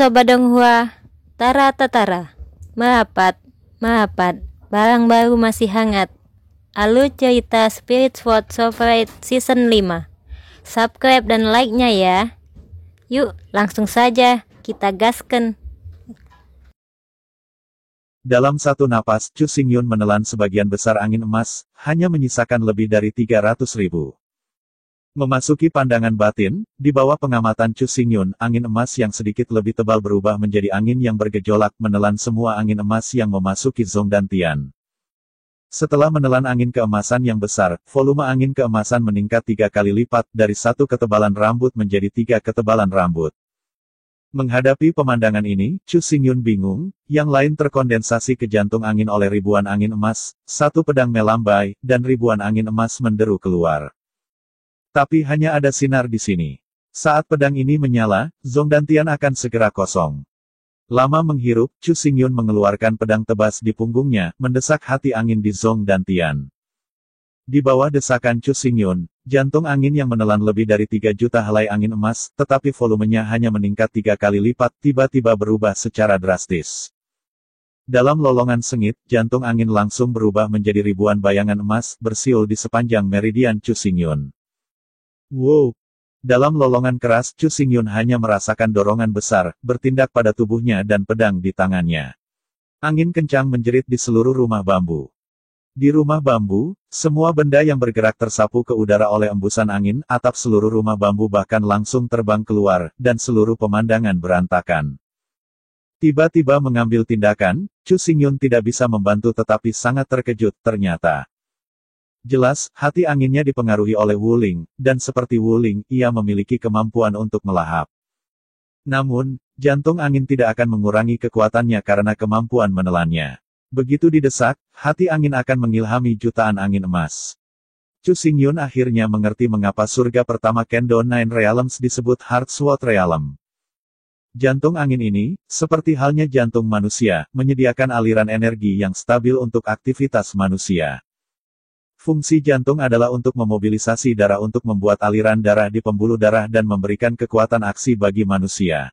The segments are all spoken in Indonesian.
Sobat Donghua, Tara Tatara, Mahapat, barang baru masih hangat. Alur cerita Spirit Sword Sovereign Season 5. Subscribe dan like-nya ya. Yuk, langsung saja kita gasken. Dalam satu napas, Chu Xingyun menelan sebagian besar angin emas, hanya menyisakan lebih dari 300.000. Memasuki pandangan batin, di bawah pengamatan Chu Xingyun, angin emas yang sedikit lebih tebal berubah menjadi angin yang bergejolak menelan semua angin emas yang memasuki Zhong Dantian. Setelah menelan angin keemasan yang besar, volume angin keemasan meningkat 3 kali lipat dari 1 ketebalan rambut menjadi 3 ketebalan rambut. Menghadapi pemandangan ini, Chu Xingyun bingung, yang lain terkondensasi ke jantung angin oleh ribuan angin emas, satu pedang melambai, dan ribuan angin emas menderu keluar. Tapi hanya ada sinar di sini. Saat pedang ini menyala, Zhong Dantian akan segera kosong. Lama menghirup, Chu Xingyun mengeluarkan pedang tebas di punggungnya, mendesak hati angin di Zhong Dantian. Di bawah desakan Chu Xingyun, jantung angin yang menelan lebih dari 3 juta helai angin emas, tetapi volumenya hanya meningkat 3 kali lipat, tiba-tiba berubah secara drastis. Dalam lolongan sengit, jantung angin langsung berubah menjadi ribuan bayangan emas, bersiul di sepanjang meridian Chu Xingyun. Wow! Dalam lolongan keras, Chu Xingyun hanya merasakan dorongan besar, bertindak pada tubuhnya dan pedang di tangannya. Angin kencang menjerit di seluruh rumah bambu. Di rumah bambu, semua benda yang bergerak tersapu ke udara oleh embusan angin, atap seluruh rumah bambu bahkan langsung terbang keluar, dan seluruh pemandangan berantakan. Tiba-tiba mengambil tindakan, Chu Xingyun tidak bisa membantu tetapi sangat terkejut, ternyata. Jelas, hati anginnya dipengaruhi oleh Wuling, dan seperti Wuling, ia memiliki kemampuan untuk melahap. Namun, jantung angin tidak akan mengurangi kekuatannya karena kemampuan menelannya. Begitu didesak, hati angin akan mengilhami jutaan angin emas. Chu Xingyun akhirnya mengerti mengapa surga pertama Kendo Nine Realms disebut Heart Sword Realm. Jantung angin ini, seperti halnya jantung manusia, menyediakan aliran energi yang stabil untuk aktivitas manusia. Fungsi jantung adalah untuk memobilisasi darah untuk membuat aliran darah di pembuluh darah dan memberikan kekuatan aksi bagi manusia.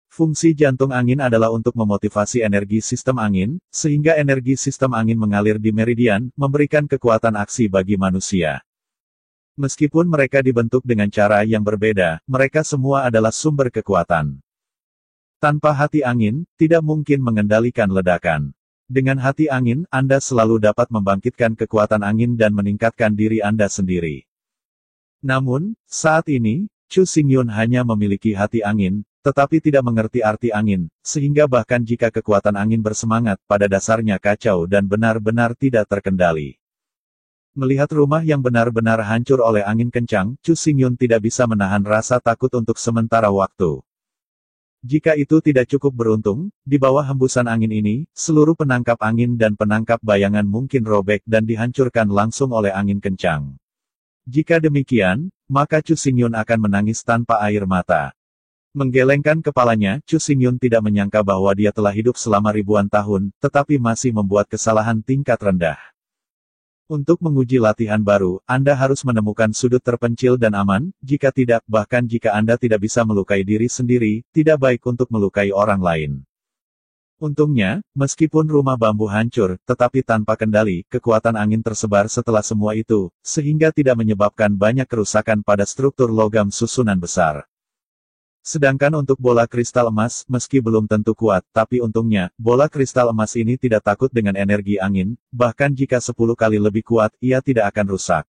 Fungsi jantung angin adalah untuk memotivasi energi sistem angin, sehingga energi sistem angin mengalir di meridian, memberikan kekuatan aksi bagi manusia. Meskipun mereka dibentuk dengan cara yang berbeda, mereka semua adalah sumber kekuatan. Tanpa hati angin, tidak mungkin mengendalikan ledakan. Dengan hati angin, Anda selalu dapat membangkitkan kekuatan angin dan meningkatkan diri Anda sendiri. Namun, saat ini, Chu Xingyun hanya memiliki hati angin, tetapi tidak mengerti arti angin, sehingga bahkan jika kekuatan angin bersemangat, pada dasarnya kacau dan benar-benar tidak terkendali. Melihat rumah yang benar-benar hancur oleh angin kencang, Chu Xingyun tidak bisa menahan rasa takut untuk sementara waktu. Jika itu tidak cukup beruntung, di bawah hembusan angin ini, seluruh penangkap angin dan penangkap bayangan mungkin robek dan dihancurkan langsung oleh angin kencang. Jika demikian, maka Chu Xingyun akan menangis tanpa air mata. Menggelengkan kepalanya, Chu Xingyun tidak menyangka bahwa dia telah hidup selama ribuan tahun, tetapi masih membuat kesalahan tingkat rendah. Untuk menguji latihan baru, Anda harus menemukan sudut terpencil dan aman, jika tidak, bahkan jika Anda tidak bisa melukai diri sendiri, tidak baik untuk melukai orang lain. Untungnya, meskipun rumah bambu hancur, tetapi tanpa kendali, kekuatan angin tersebar setelah semua itu, sehingga tidak menyebabkan banyak kerusakan pada struktur logam susunan besar. Sedangkan untuk bola kristal emas, meski belum tentu kuat, tapi untungnya, bola kristal emas ini tidak takut dengan energi angin, bahkan jika 10 kali lebih kuat, ia tidak akan rusak.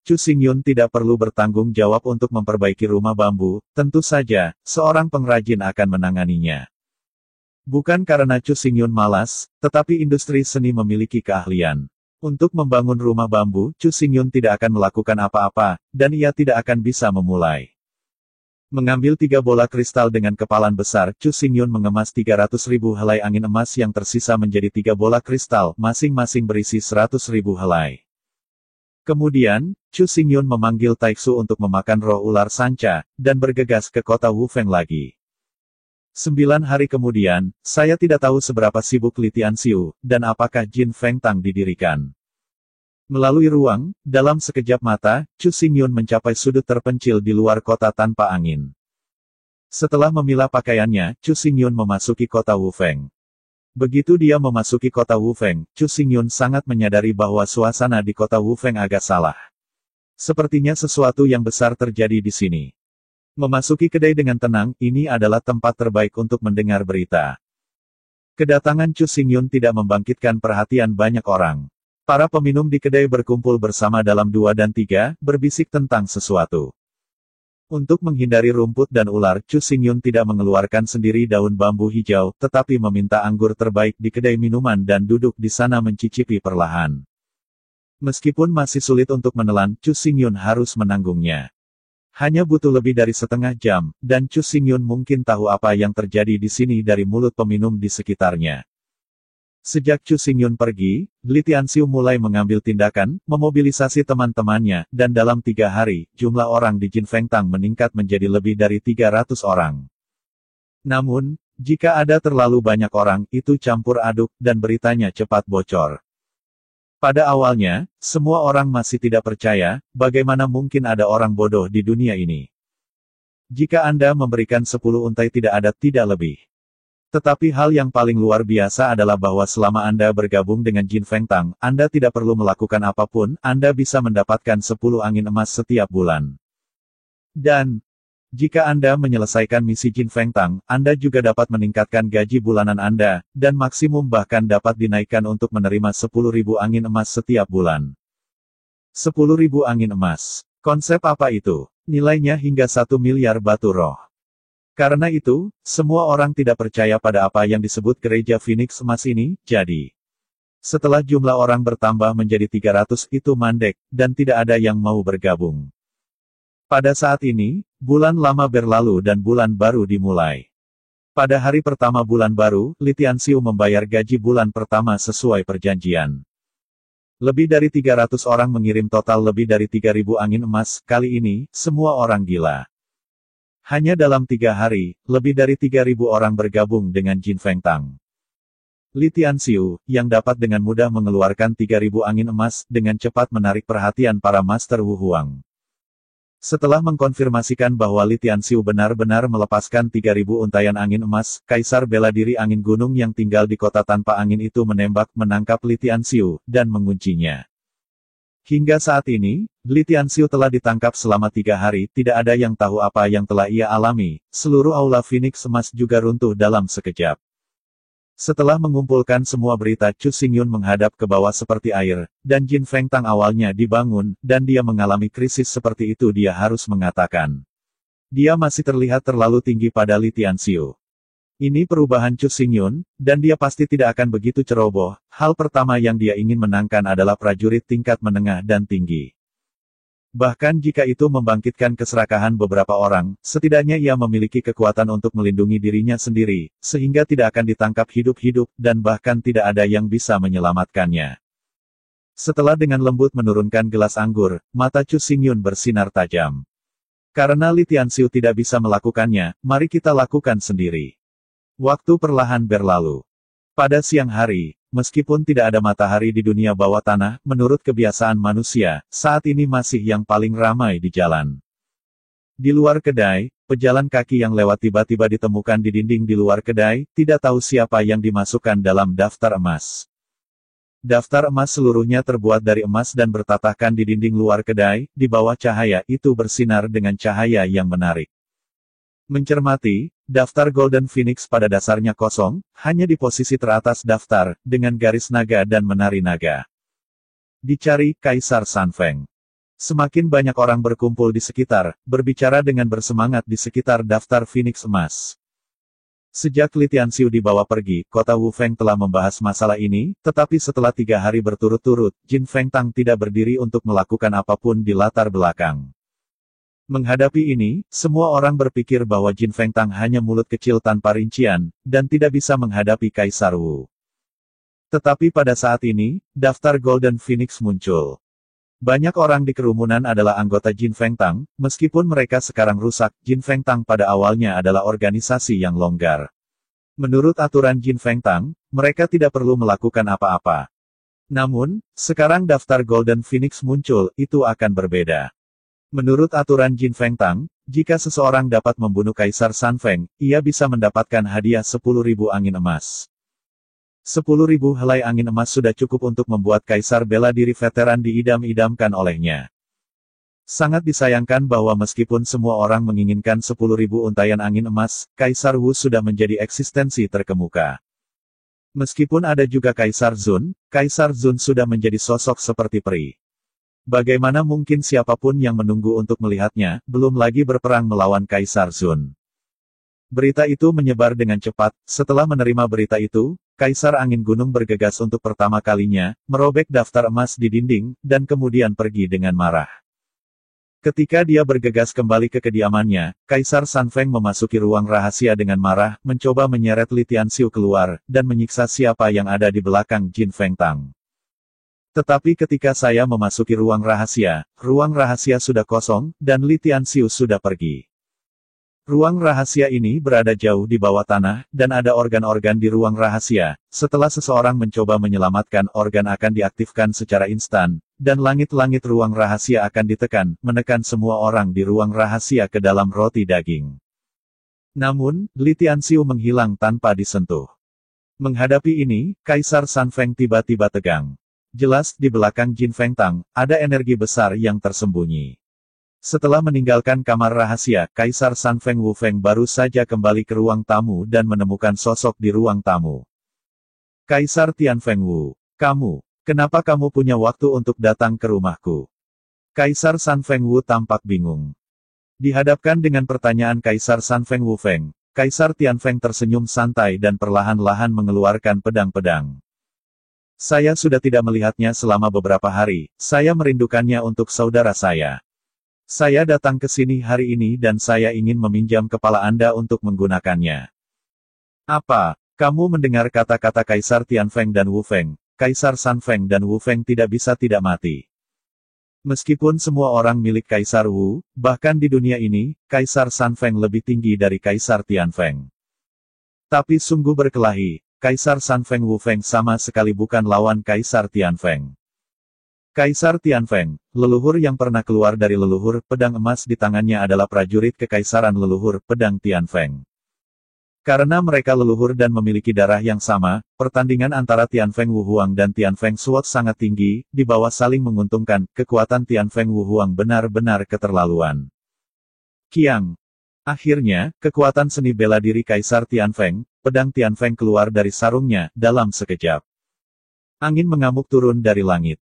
Chu Xingyun tidak perlu bertanggung jawab untuk memperbaiki rumah bambu, tentu saja, seorang pengrajin akan menanganinya. Bukan karena Chu Xingyun malas, tetapi industri seni memiliki keahlian. Untuk membangun rumah bambu, Chu Xingyun tidak akan melakukan apa-apa, dan ia tidak akan bisa memulai. Mengambil 3 bola kristal dengan kepalan besar, Chu Xingyun mengemas 300.000 helai angin emas yang tersisa menjadi 3 bola kristal, masing-masing berisi 100.000 helai. Kemudian, Chu Xingyun memanggil Taixu untuk memakan roh ular sanca, dan bergegas ke kota Wufeng lagi. 9 hari kemudian, saya tidak tahu seberapa sibuk Li Tianxiu, dan apakah Jin Feng Tang didirikan. Melalui ruang, dalam sekejap mata, Chu Xingyun mencapai sudut terpencil di luar kota tanpa angin. Setelah memilah pakaiannya, Chu Xingyun memasuki kota Wufeng. Begitu dia memasuki kota Wufeng, Chu Xingyun sangat menyadari bahwa suasana di kota Wufeng agak salah. Sepertinya sesuatu yang besar terjadi di sini. Memasuki kedai dengan tenang, ini adalah tempat terbaik untuk mendengar berita. Kedatangan Chu Xingyun tidak membangkitkan perhatian banyak orang. Para peminum di kedai berkumpul bersama dalam 2 dan 3, berbisik tentang sesuatu. Untuk menghindari rumput dan ular, Chu Xingyun tidak mengeluarkan sendiri daun bambu hijau, tetapi meminta anggur terbaik di kedai minuman dan duduk di sana mencicipi perlahan. Meskipun masih sulit untuk menelan, Chu Xingyun harus menanggungnya. Hanya butuh lebih dari setengah jam, dan Chu Xingyun mungkin tahu apa yang terjadi di sini dari mulut peminum di sekitarnya. Sejak Chu Xingyun pergi, Li Tianxiu mulai mengambil tindakan, memobilisasi teman-temannya, dan dalam 3 hari, jumlah orang di Jin Fengtang meningkat menjadi lebih dari 300 orang. Namun, jika ada terlalu banyak orang, itu campur aduk, dan beritanya cepat bocor. Pada awalnya, semua orang masih tidak percaya, bagaimana mungkin ada orang bodoh di dunia ini. Jika Anda memberikan 10 untai tidak lebih. Tetapi hal yang paling luar biasa adalah bahwa selama Anda bergabung dengan Jin Fengtang, Anda tidak perlu melakukan apapun, Anda bisa mendapatkan 10 angin emas setiap bulan. Dan, jika Anda menyelesaikan misi Jin Fengtang, Anda juga dapat meningkatkan gaji bulanan Anda, dan maksimum bahkan dapat dinaikkan untuk menerima 10.000 angin emas setiap bulan. 10.000 angin emas. Konsep apa itu? Nilainya hingga 1 miliar batu roh. Karena itu, semua orang tidak percaya pada apa yang disebut gereja Phoenix Emas ini, jadi. Setelah jumlah orang bertambah menjadi 300 itu mandek, dan tidak ada yang mau bergabung. Pada saat ini, bulan lama berlalu dan bulan baru dimulai. Pada hari pertama bulan baru, Li Tianxiu membayar gaji bulan pertama sesuai perjanjian. Lebih dari 300 orang mengirim total lebih dari 3.000 angin emas, kali ini, semua orang gila. Hanya dalam 3 hari, lebih dari 3.000 orang bergabung dengan Jin Fengtang. Li Tianxiu, yang dapat dengan mudah mengeluarkan 3.000 angin emas, dengan cepat menarik perhatian para Master Wu Huang. Setelah mengkonfirmasikan bahwa Li Tianxiu benar-benar melepaskan 3.000 untaian angin emas, Kaisar Bela Diri Angin Gunung yang tinggal di kota tanpa angin itu menangkap Li Tianxiu, dan menguncinya. Hingga saat ini, Li Tianxiu telah ditangkap selama 3 hari, tidak ada yang tahu apa yang telah ia alami, seluruh aula Phoenix Emas juga runtuh dalam sekejap. Setelah mengumpulkan semua berita, Chu Xingyun menghadap ke bawah seperti air, dan Jin Fengtang awalnya dibangun, dan dia mengalami krisis seperti itu dia harus mengatakan. Dia masih terlihat terlalu tinggi pada Li Tianxiu. Ini perubahan Chu Xingyun, dan dia pasti tidak akan begitu ceroboh. Hal pertama yang dia ingin menangkan adalah prajurit tingkat menengah dan tinggi. Bahkan jika itu membangkitkan keserakahan beberapa orang, setidaknya ia memiliki kekuatan untuk melindungi dirinya sendiri, sehingga tidak akan ditangkap hidup-hidup, dan bahkan tidak ada yang bisa menyelamatkannya. Setelah dengan lembut menurunkan gelas anggur, mata Chu Xingyun bersinar tajam. Karena Li Tianxiu tidak bisa melakukannya, mari kita lakukan sendiri. Waktu perlahan berlalu. Pada siang hari, meskipun tidak ada matahari di dunia bawah tanah, menurut kebiasaan manusia, saat ini masih yang paling ramai di jalan. Di luar kedai, pejalan kaki yang lewat tiba-tiba ditemukan di dinding di luar kedai, tidak tahu siapa yang dimasukkan dalam daftar emas. Daftar emas seluruhnya terbuat dari emas dan bertatahkan di dinding luar kedai, di bawah cahaya itu bersinar dengan cahaya yang menarik. Mencermati, daftar Golden Phoenix pada dasarnya kosong, hanya di posisi teratas daftar, dengan garis naga dan menari naga. Dicari, Kaisar Sanfeng. Semakin banyak orang berkumpul di sekitar, berbicara dengan bersemangat di sekitar daftar Phoenix Emas. Sejak Li Tianxiu dibawa pergi, kota Wufeng telah membahas masalah ini, tetapi setelah 3 hari berturut-turut, Jin Fengtang tidak berdiri untuk melakukan apapun di latar belakang. Menghadapi ini, semua orang berpikir bahwa Jin Fengtang hanya mulut kecil tanpa rincian, dan tidak bisa menghadapi Kaisar Wu. Tetapi pada saat ini, daftar Golden Phoenix muncul. Banyak orang di kerumunan adalah anggota Jin Fengtang, meskipun mereka sekarang rusak, Jin Fengtang pada awalnya adalah organisasi yang longgar. Menurut aturan Jin Fengtang, mereka tidak perlu melakukan apa-apa. Namun, sekarang daftar Golden Phoenix muncul, itu akan berbeda. Menurut aturan Jin Fengtang, Jika seseorang dapat membunuh Kaisar Sanfeng, ia bisa mendapatkan hadiah 10.000 angin emas. 10.000 helai angin emas sudah cukup untuk membuat Kaisar bela diri veteran diidam-idamkan olehnya. Sangat disayangkan bahwa meskipun semua orang menginginkan 10.000 untaian angin emas, Kaisar Wu sudah menjadi eksistensi terkemuka. Meskipun ada juga Kaisar Zun sudah menjadi sosok seperti peri. Bagaimana mungkin siapapun yang menunggu untuk melihatnya, belum lagi berperang melawan Kaisar Zun. Berita itu menyebar dengan cepat. Setelah menerima berita itu, Kaisar Angin Gunung bergegas untuk pertama kalinya, merobek daftar emas di dinding, dan kemudian pergi dengan marah. Ketika dia bergegas kembali ke kediamannya, Kaisar Sanfeng memasuki ruang rahasia dengan marah, mencoba menyeret Li Tianxiu keluar, dan menyiksa siapa yang ada di belakang Jin Fengtang. Tetapi ketika saya memasuki ruang rahasia sudah kosong, dan Li Tianxiu sudah pergi. Ruang rahasia ini berada jauh di bawah tanah, dan ada organ-organ di ruang rahasia. Setelah seseorang mencoba menyelamatkan organ akan diaktifkan secara instan, dan langit-langit ruang rahasia akan menekan semua orang di ruang rahasia ke dalam roti daging. Namun, Li Tianxiu menghilang tanpa disentuh. Menghadapi ini, Kaisar Sanfeng tiba-tiba tegang. Jelas, di belakang Jin Fengtang, ada energi besar yang tersembunyi. Setelah meninggalkan kamar rahasia, Kaisar Sanfeng Wufeng baru saja kembali ke ruang tamu dan menemukan sosok di ruang tamu. Kaisar Tianfeng Wu, kenapa kamu punya waktu untuk datang ke rumahku? Kaisar Sanfeng Wu tampak bingung. Dihadapkan dengan pertanyaan Kaisar Sanfeng Wufeng, Kaisar Tianfeng tersenyum santai dan perlahan-lahan mengeluarkan pedang-pedang. Saya sudah tidak melihatnya selama beberapa hari, saya merindukannya untuk saudara saya. Saya datang ke sini hari ini dan saya ingin meminjam kepala Anda untuk menggunakannya. Apa? Kamu mendengar kata-kata Kaisar Tianfeng dan Wufeng, Kaisar Sanfeng dan Wufeng tidak bisa tidak mati. Meskipun semua orang milik Kaisar Wu, bahkan di dunia ini, Kaisar Sanfeng lebih tinggi dari Kaisar Tianfeng. Tapi sungguh berkelahi. Kaisar Sanfeng Wufeng sama sekali bukan lawan Kaisar Tianfeng. Kaisar Tianfeng, leluhur yang pernah keluar dari leluhur pedang emas di tangannya adalah prajurit kekaisaran leluhur pedang Tianfeng. Karena mereka leluhur dan memiliki darah yang sama, pertandingan antara Tianfeng Wuhuang dan Tianfeng Suot sangat tinggi, di bawah saling menguntungkan, kekuatan Tianfeng Wuhuang benar-benar keterlaluan. Kiang. Akhirnya, kekuatan seni bela diri Kaisar Tianfeng, pedang Tianfeng keluar dari sarungnya, dalam sekejap. Angin mengamuk turun dari langit.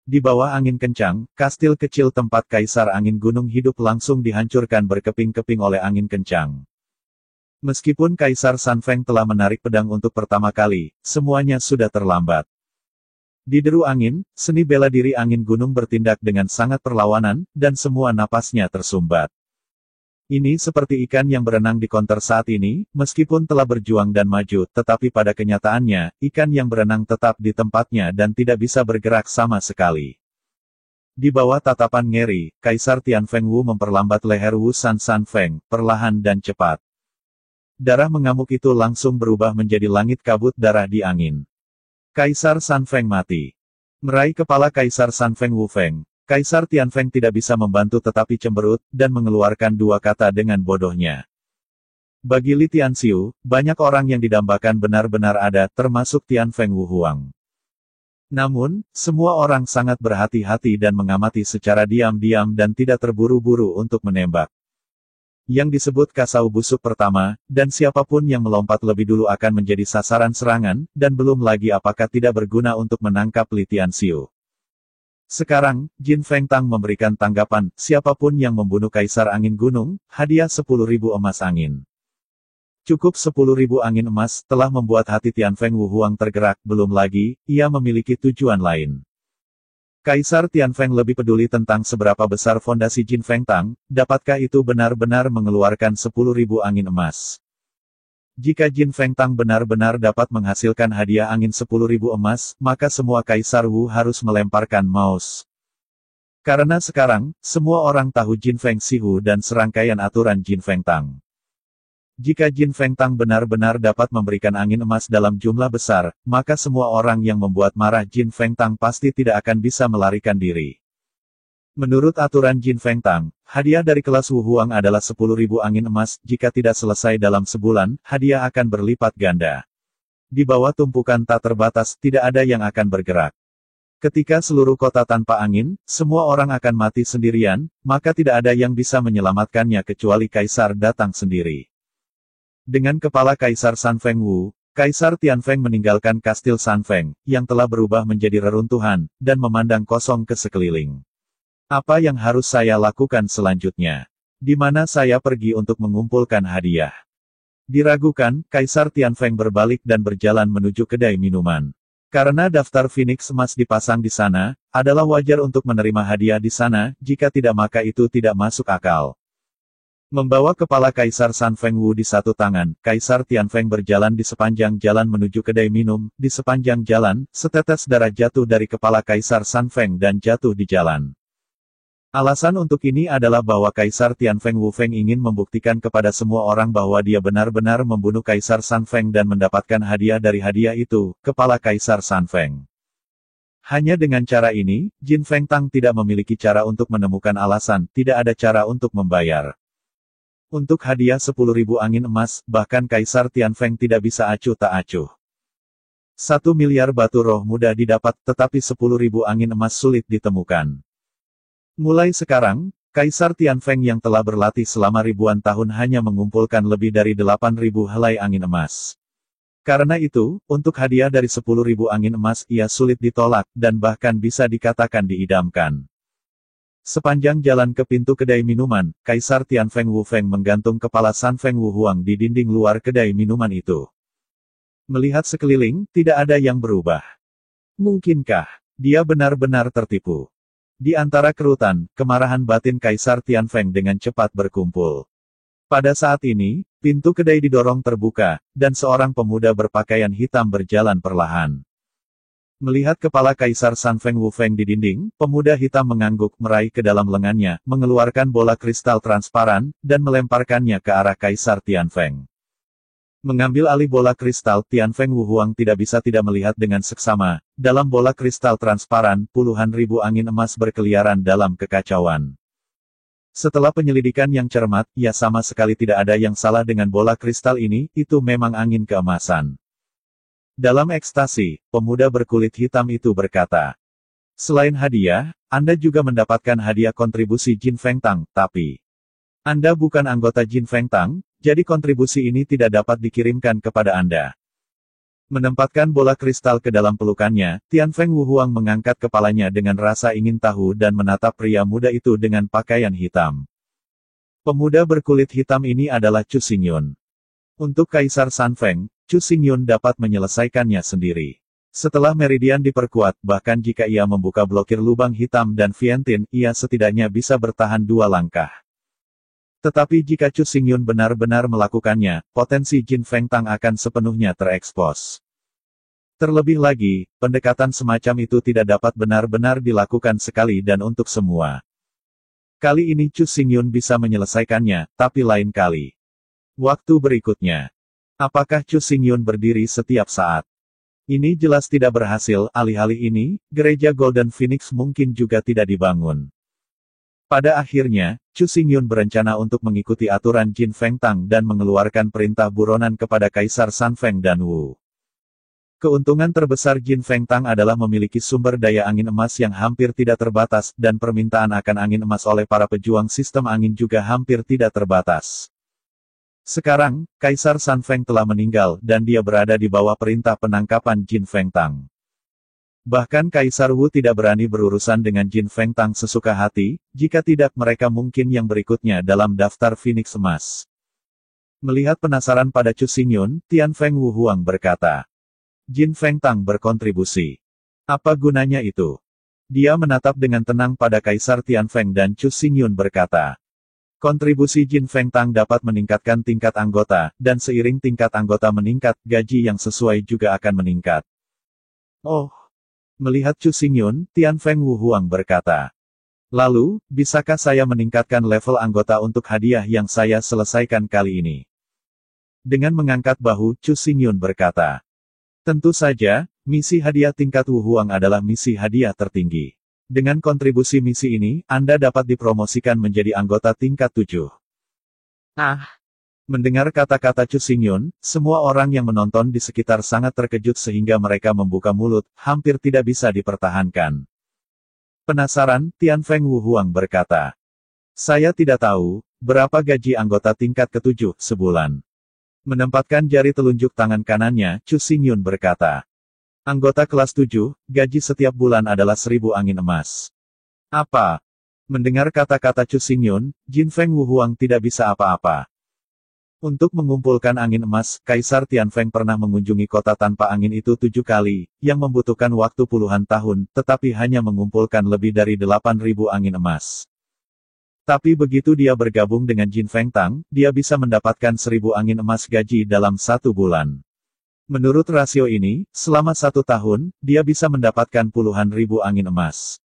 Di bawah angin kencang, kastil kecil tempat Kaisar Angin Gunung hidup langsung dihancurkan berkeping-keping oleh angin kencang. Meskipun Kaisar Sanfeng telah menarik pedang untuk pertama kali, semuanya sudah terlambat. Di deru angin, seni bela diri Angin Gunung bertindak dengan sangat perlawanan, dan semua napasnya tersumbat. Ini seperti ikan yang berenang di konter saat ini, meskipun telah berjuang dan maju, tetapi pada kenyataannya, ikan yang berenang tetap di tempatnya dan tidak bisa bergerak sama sekali. Di bawah tatapan ngeri, Kaisar Tianfeng Wu memperlambat leher Wu Sanfeng, perlahan dan cepat. Darah mengamuk itu langsung berubah menjadi langit kabut darah di angin. Kaisar Sanfeng mati. Meraih kepala Kaisar Sanfeng Wufeng. Kaisar Tianfeng tidak bisa membantu tetapi cemberut, dan mengeluarkan dua kata dengan bodohnya. Bagi Li Tianxiu, banyak orang yang didambakan benar-benar ada, termasuk Tianfeng Wuhuang. Namun, semua orang sangat berhati-hati dan mengamati secara diam-diam dan tidak terburu-buru untuk menembak. Yang disebut kasau busuk pertama, dan siapapun yang melompat lebih dulu akan menjadi sasaran serangan, dan belum lagi apakah tidak berguna untuk menangkap Li Tianxiu. Sekarang, Jin Fengtang memberikan tanggapan, siapapun yang membunuh Kaisar Angin Gunung, hadiah 10.000 emas angin. Cukup 10.000 angin emas, telah membuat hati Tianfeng Wuhuang tergerak, belum lagi, ia memiliki tujuan lain. Kaisar Tianfeng lebih peduli tentang seberapa besar fondasi Jin Fengtang, dapatkah itu benar-benar mengeluarkan 10.000 angin emas. Jika Jin Fengtang benar-benar dapat menghasilkan hadiah angin 10.000 emas, maka semua Kaisar Wu harus melemparkan mouse. Karena sekarang, semua orang tahu Jin Feng Sihu dan serangkaian aturan Jin Fengtang. Jika Jin Fengtang benar-benar dapat memberikan angin emas dalam jumlah besar, maka semua orang yang membuat marah Jin Fengtang pasti tidak akan bisa melarikan diri. Menurut aturan Jin Fengtang, hadiah dari kelas Wu Huang adalah 10.000 angin emas, jika tidak selesai dalam sebulan, hadiah akan berlipat ganda. Di bawah tumpukan tak terbatas, tidak ada yang akan bergerak. Ketika seluruh kota tanpa angin, semua orang akan mati sendirian, maka tidak ada yang bisa menyelamatkannya kecuali Kaisar datang sendiri. Dengan kepala Kaisar Sanfeng Wu, Kaisar Tianfeng meninggalkan kastil Sanfeng, yang telah berubah menjadi reruntuhan, dan memandang kosong ke sekeliling. Apa yang harus saya lakukan selanjutnya? Di mana saya pergi untuk mengumpulkan hadiah? Diragukan, Kaisar Tianfeng berbalik dan berjalan menuju kedai minuman. Karena daftar Phoenix emas dipasang di sana, adalah wajar untuk menerima hadiah di sana, jika tidak maka itu tidak masuk akal. Membawa kepala Kaisar Sanfeng Wu di satu tangan, Kaisar Tianfeng berjalan di sepanjang jalan menuju kedai minum. Di sepanjang jalan, setetes darah jatuh dari kepala Kaisar Sanfeng dan jatuh di jalan. Alasan untuk ini adalah bahwa Kaisar Tianfeng Wu Feng ingin membuktikan kepada semua orang bahwa dia benar-benar membunuh Kaisar Sanfeng dan mendapatkan hadiah dari hadiah itu, kepala Kaisar Sanfeng. Hanya dengan cara ini, Jin Feng Tang tidak memiliki cara untuk menemukan alasan, tidak ada cara untuk membayar. Untuk hadiah 10.000 angin emas, bahkan Kaisar Tianfeng tidak bisa acuh tak acuh. 1 miliar batu roh mudah didapat, tetapi 10.000 angin emas sulit ditemukan. Mulai sekarang, Kaisar Tianfeng yang telah berlatih selama ribuan tahun hanya mengumpulkan lebih dari 8.000 helai angin emas. Karena itu, untuk hadiah dari 10.000 angin emas ia sulit ditolak, dan bahkan bisa dikatakan diidamkan. Sepanjang jalan ke pintu kedai minuman, Kaisar Tianfeng Wu Feng menggantung kepala Sanfeng Wu Huang di dinding luar kedai minuman itu. Melihat sekeliling, tidak ada yang berubah. Mungkinkah dia benar-benar tertipu? Di antara kerutan, kemarahan batin Kaisar Tianfeng dengan cepat berkumpul. Pada saat ini, pintu kedai didorong terbuka, dan seorang pemuda berpakaian hitam berjalan perlahan. Melihat kepala Kaisar Sanfeng Wu Feng di dinding, pemuda hitam mengangguk meraih ke dalam lengannya, mengeluarkan bola kristal transparan, dan melemparkannya ke arah Kaisar Tianfeng. Mengambil alih bola kristal, Tianfeng Wu Huang tidak bisa tidak melihat dengan seksama. Dalam bola kristal transparan, puluhan ribu angin emas berkeliaran dalam kekacauan. Setelah penyelidikan yang cermat, ya sama sekali tidak ada yang salah dengan bola kristal ini, itu memang angin keemasan. Dalam ekstasi, pemuda berkulit hitam itu berkata, "Selain hadiah, Anda juga mendapatkan hadiah kontribusi Jin Feng Tang, tapi Anda bukan anggota Jin Feng Tang, jadi kontribusi ini tidak dapat dikirimkan kepada Anda." Menempatkan bola kristal ke dalam pelukannya, Tianfeng Wu Huang mengangkat kepalanya dengan rasa ingin tahu dan menatap pria muda itu dengan pakaian hitam. Pemuda berkulit hitam ini adalah Chu Xingyun. Untuk Kaisar Sanfeng, Chu Xingyun dapat menyelesaikannya sendiri. Setelah meridian diperkuat, bahkan jika ia membuka blokir lubang hitam dan Vientin, ia setidaknya bisa bertahan 2 langkah. Tetapi jika Chu Xingyun benar-benar melakukannya, potensi Jin Feng Tang akan sepenuhnya terekspos. Terlebih lagi, pendekatan semacam itu tidak dapat benar-benar dilakukan sekali dan untuk semua. Kali ini Chu Xingyun bisa menyelesaikannya, tapi lain kali. Waktu berikutnya. Apakah Chu Xingyun berdiri setiap saat? Ini jelas tidak berhasil, alih-alih ini, gereja Golden Phoenix mungkin juga tidak dibangun. Pada akhirnya, Chu Xingyun berencana untuk mengikuti aturan Jin Feng Tang dan mengeluarkan perintah buronan kepada Kaisar Sanfeng dan Wu. Keuntungan terbesar Jin Feng Tang adalah memiliki sumber daya angin emas yang hampir tidak terbatas, dan permintaan akan angin emas oleh para pejuang sistem angin juga hampir tidak terbatas. Sekarang, Kaisar Sanfeng telah meninggal, dan dia berada di bawah perintah penangkapan Jin Feng Tang. Bahkan Kaisar Wu tidak berani berurusan dengan Jin Feng Tang sesuka hati, jika tidak mereka mungkin yang berikutnya dalam daftar Phoenix emas. Melihat penasaran pada Chu Xingyun, Tianfeng Wu Huang berkata, "Jin Feng Tang berkontribusi. Apa gunanya itu?" Dia menatap dengan tenang pada Kaisar Tianfeng dan Chu Xingyun berkata, "Kontribusi Jin Feng Tang dapat meningkatkan tingkat anggota, dan seiring tingkat anggota meningkat, gaji yang sesuai juga akan meningkat." Oh. Melihat Chu Xingyun, Tianfeng Wu Huang berkata, "Lalu, bisakah saya meningkatkan level anggota untuk hadiah yang saya selesaikan kali ini?" Dengan mengangkat bahu, Chu Xingyun berkata, "Tentu saja, misi hadiah tingkat Wu Huang adalah misi hadiah tertinggi. Dengan kontribusi misi ini, Anda dapat dipromosikan menjadi anggota tingkat 7. Mendengar kata-kata Chu Xingyun, semua orang yang menonton di sekitar sangat terkejut sehingga mereka membuka mulut, hampir tidak bisa dipertahankan. Penasaran, Tianfeng Wu Huang berkata. Saya tidak tahu, berapa gaji anggota tingkat ke-7 sebulan. Menempatkan jari telunjuk tangan kanannya, Chu Xingyun berkata. Anggota kelas 7, gaji setiap bulan adalah 1000 angin emas. Apa? Mendengar kata-kata Chu Xingyun, Jinfeng Wu Huang tidak bisa apa-apa. Untuk mengumpulkan angin emas, Kaisar Tianfeng pernah mengunjungi kota tanpa angin itu 7 kali, yang membutuhkan waktu puluhan tahun, tetapi hanya mengumpulkan lebih dari 8.000 angin emas. Tapi begitu dia bergabung dengan Jin Feng Tang, dia bisa mendapatkan 1000 angin emas gaji dalam 1 bulan. Menurut rasio ini, selama 1 tahun, dia bisa mendapatkan puluhan ribu angin emas.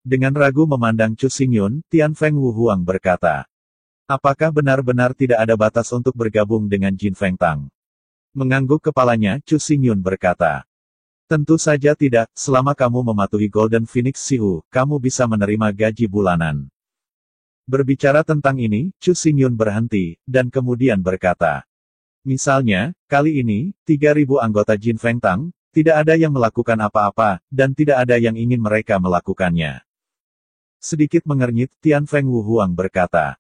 Dengan ragu memandang Chu Xingyun, Tianfeng Wu Huang berkata. Apakah benar-benar tidak ada batas untuk bergabung dengan Jin Feng Tang? Mengangguk kepalanya, Chu Xingyun berkata. Tentu saja tidak, selama kamu mematuhi Golden Phoenix Sihu, kamu bisa menerima gaji bulanan. Berbicara tentang ini, Chu Xingyun berhenti, dan kemudian berkata. Misalnya, kali ini, 3.000 anggota Jin Feng Tang, tidak ada yang melakukan apa-apa, dan tidak ada yang ingin mereka melakukannya. Sedikit mengernyit, Tianfeng Wu Huang berkata.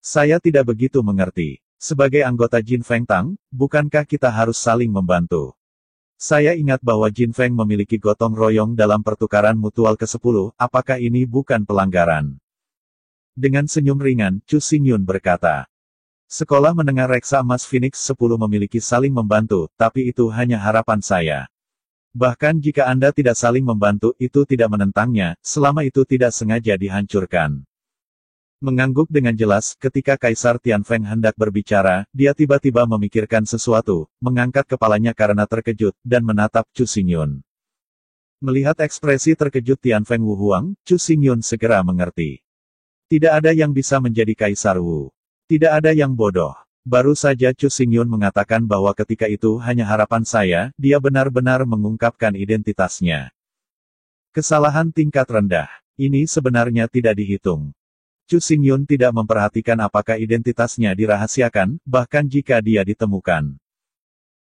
Saya tidak begitu mengerti. Sebagai anggota Jin Feng Tang, bukankah kita harus saling membantu? Saya ingat bahwa Jin Feng memiliki gotong royong dalam pertukaran mutual ke-10, apakah ini bukan pelanggaran? Dengan senyum ringan, Chu Xingyun berkata. Sekolah menengah reksa emas Phoenix 10 memiliki saling membantu, tapi itu hanya harapan saya. Bahkan jika Anda tidak saling membantu, itu tidak menentangnya, selama itu tidak sengaja dihancurkan. Mengangguk dengan jelas, ketika Kaisar Tianfeng hendak berbicara, dia tiba-tiba memikirkan sesuatu, mengangkat kepalanya karena terkejut, dan menatap Chu Xingyun. Melihat ekspresi terkejut Tianfeng Wu Huang, Chu Xingyun segera mengerti. Tidak ada yang bisa menjadi Kaisar Wu. Tidak ada yang bodoh. Baru saja Chu Xingyun mengatakan bahwa ketika itu hanya harapan saya, dia benar-benar mengungkapkan identitasnya. Kesalahan tingkat rendah. Ini sebenarnya tidak dihitung. Chu Xingyun tidak memperhatikan apakah identitasnya dirahasiakan, bahkan jika dia ditemukan.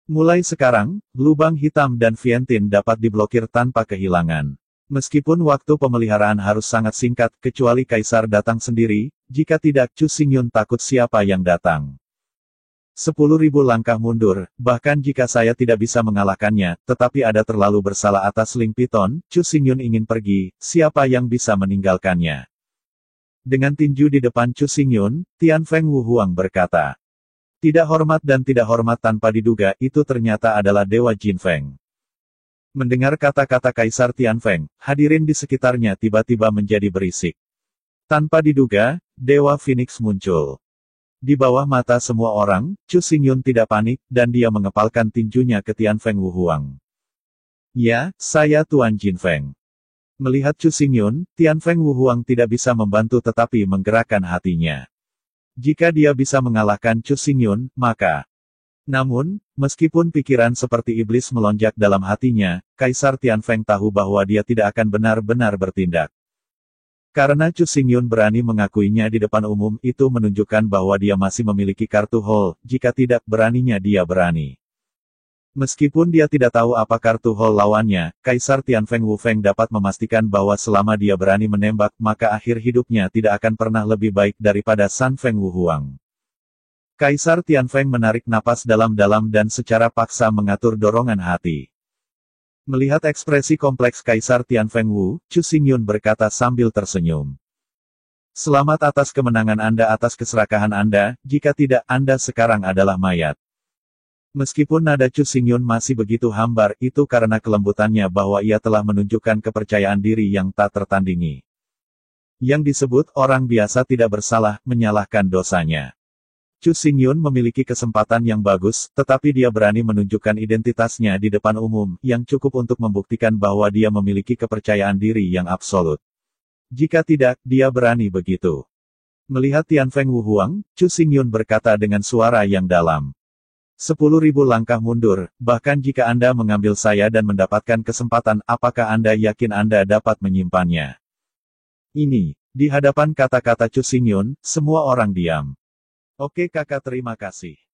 Mulai sekarang, lubang hitam dan Vientiane dapat diblokir tanpa kehilangan. Meskipun waktu pemeliharaan harus sangat singkat, kecuali Kaisar datang sendiri, jika tidak Chu Xingyun takut siapa yang datang. 10.000 langkah mundur, bahkan jika saya tidak bisa mengalahkannya, tetapi ada terlalu bersalah atas Ling Piton, Chu Xingyun ingin pergi, siapa yang bisa meninggalkannya? Dengan tinju di depan Chu Xingyun, Tianfeng Wu Huang berkata. Tidak hormat dan tidak hormat tanpa diduga, itu ternyata adalah Dewa Jin Feng. Mendengar kata-kata Kaisar Tianfeng, hadirin di sekitarnya tiba-tiba menjadi berisik. Tanpa diduga, Dewa Phoenix muncul. Di bawah mata semua orang, Chu Xingyun tidak panik, dan dia mengepalkan tinjunya ke Tianfeng Wu Huang. Ya, saya Tuan Jin Feng. Melihat Chu Xingyun, Tianfeng Wu Huang tidak bisa membantu tetapi menggerakkan hatinya. Jika dia bisa mengalahkan Chu Xingyun, maka... Namun, meskipun pikiran seperti iblis melonjak dalam hatinya, Kaisar Tianfeng tahu bahwa dia tidak akan benar-benar bertindak. Karena Chu Xingyun berani mengakuinya di depan umum, itu menunjukkan bahwa dia masih memiliki kartu Hall, jika tidak beraninya dia berani. Meskipun dia tidak tahu apa kartu Hall lawannya, Kaisar Tianfeng Wu Feng dapat memastikan bahwa selama dia berani menembak, maka akhir hidupnya tidak akan pernah lebih baik daripada San Feng Wu Huang. Kaisar Tianfeng menarik napas dalam-dalam dan secara paksa mengatur dorongan hati. Melihat ekspresi kompleks Kaisar Tianfeng Wu, Chu Xingyun berkata sambil tersenyum. Selamat atas kemenangan Anda atas keserakahan Anda, jika tidak, Anda sekarang adalah mayat. Meskipun nada Chu Xingyun masih begitu hambar, itu karena kelembutannya bahwa ia telah menunjukkan kepercayaan diri yang tak tertandingi. Yang disebut orang biasa tidak bersalah, menyalahkan dosanya. Chu Xingyun memiliki kesempatan yang bagus, tetapi dia berani menunjukkan identitasnya di depan umum, yang cukup untuk membuktikan bahwa dia memiliki kepercayaan diri yang absolut. Jika tidak, dia berani begitu. Melihat Tianfeng Wu Huang, Chu Xingyun berkata dengan suara yang dalam. 10.000 langkah mundur, bahkan jika Anda mengambil saya dan mendapatkan kesempatan, apakah Anda yakin Anda dapat menyimpannya? Ini, di hadapan kata-kata Chu Xingyun, semua orang diam. Oke kakak, terima kasih.